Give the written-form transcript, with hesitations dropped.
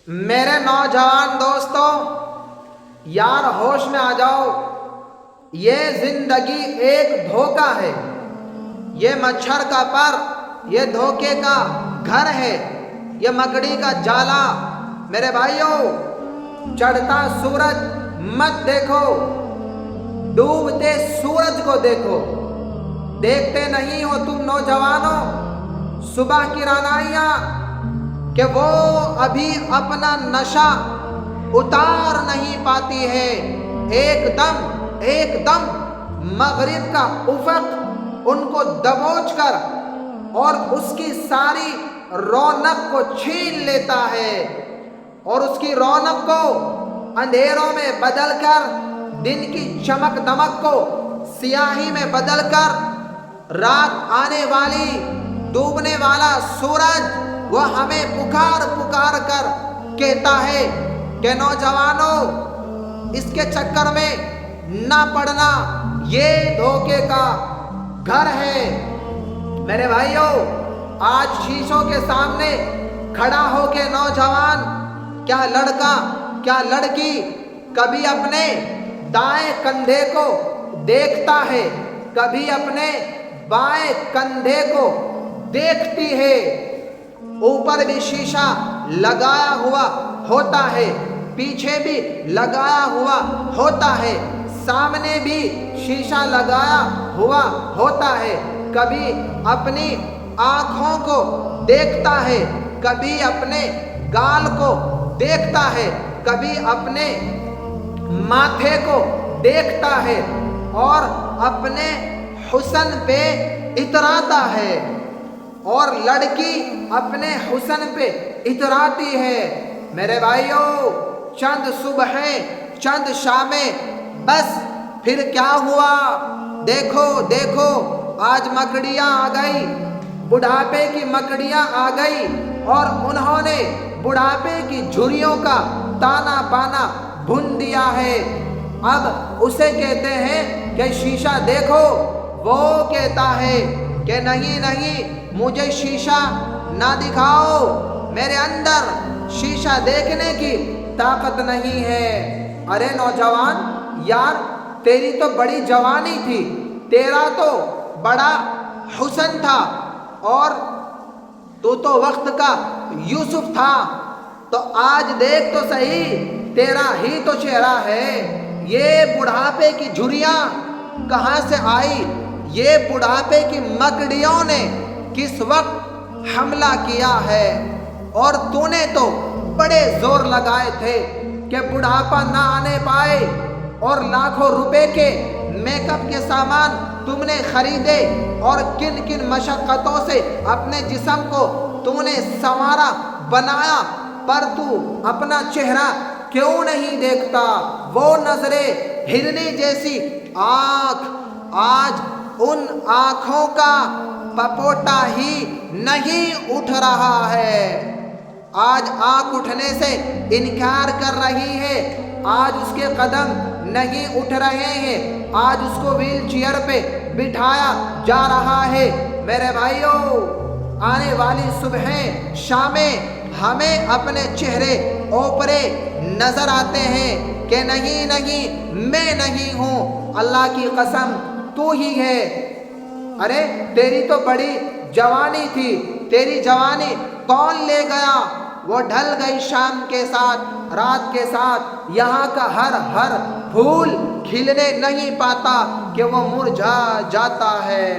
میرے نوجوان دوستوں، یار ہوش میں آ جاؤ۔ یہ زندگی ایک دھوکہ ہے، یہ مچھر کا پر، یہ دھوکے کا گھر ہے، یہ مکڑی کا جالا۔ میرے بھائیوں، چڑھتا سورج مت دیکھو، ڈوبتے سورج کو دیکھو۔ دیکھتے نہیں ہو تم نوجوانوں صبح کی رعنائیاں کہ وہ ابھی اپنا نشہ اتار نہیں پاتی ہے۔ ایک دم مغرب کا افق ان کو دبوچ کر اور اس کی ساری رونق کو چھین لیتا ہے، اور اس کی رونق کو اندھیروں میں بدل کر، دن کی چمک دمک کو سیاہی میں بدل کر، رات آنے والی، ڈوبنے والا سورج وہ ہمیں پکار پکار کر کہتا ہے کہ نوجوانوں، اس کے چکر میں نہ پڑنا، یہ دھوکے کا گھر ہے۔ میرے بھائیوں، آج شیشوں کے سامنے کھڑا ہو کے نوجوان، کیا لڑکا کیا لڑکی، کبھی اپنے دائیں کندھے کو دیکھتا ہے، کبھی اپنے بائیں کندھے کو دیکھتی ہے۔ اوپر بھی شیشہ لگایا ہوا ہوتا ہے، پیچھے بھی لگایا ہوا ہوتا ہے، سامنے بھی شیشہ لگایا ہوا ہوتا ہے۔ کبھی اپنی آنکھوں کو دیکھتا ہے، کبھی اپنے گال کو دیکھتا ہے، کبھی اپنے ماتھے کو دیکھتا ہے، اور اپنے حسن پہ اتراتا ہے، اور لڑکی اپنے حسن پہ اتراتی ہے۔ میرے بھائیوں، چند صبحیں، چند شامیں، بس پھر کیا ہوا؟ دیکھو دیکھو، آج مکڑیاں آ گئی، بڑھاپے کی مکڑیاں آ گئی، اور انہوں نے بڑھاپے کی جھریوں کا تانا بانا بھن دیا ہے۔ اب اسے کہتے ہیں کہ شیشہ دیکھو، وہ کہتا ہے کہ نہیں، مجھے شیشہ نہ دکھاؤ، میرے اندر شیشہ دیکھنے کی طاقت نہیں ہے۔ ارے نوجوان، یار تیری تو بڑی جوانی تھی، تیرا تو بڑا حسن تھا، اور تو وقت کا یوسف تھا، تو آج دیکھ تو صحیح، تیرا ہی تو چہرہ ہے۔ یہ بڑھاپے کی جھریاں کہاں سے آئی؟ یہ بڑھاپے کی مکڑیوں نے کس وقت حملہ کیا ہے؟ اور تو نے تو بڑے زور لگائے تھے کہ بڑھاپا نہ آنے پائے، اور لاکھوں روپے کے میک اپ کے سامان تم نے خریدے، اور کن کن مشقتوں سے اپنے جسم کو تم نے سنوارا بنایا، پر تو اپنا چہرہ کیوں نہیں دیکھتا؟ وہ نظریں ہرنی جیسی آنکھ، آج ان آنکھوں کا پپوٹا ہی نہیں اٹھ رہا ہے۔ آج آنکھ اٹھنے سے انکار کر رہی ہے، آج اس کے قدم نہیں اٹھ رہے ہیں، آج اس کو ویل چیئر پہ بٹھایا جا رہا ہے۔ میرے بھائیوں، آنے والی صبحیں، شامیں ہمیں اپنے چہرے اوپرے نظر آتے ہیں کہ نہیں، میں نہیں ہوں، اللہ کی قسم تو ہی ہے۔ ارے تیری تو بڑی جوانی تھی، تیری جوانی کون لے گیا؟ وہ ڈھل گئی شام کے ساتھ، رات کے ساتھ، یہاں کا ہر پھول کھلنے نہیں پاتا کہ وہ مرجھا جاتا ہے۔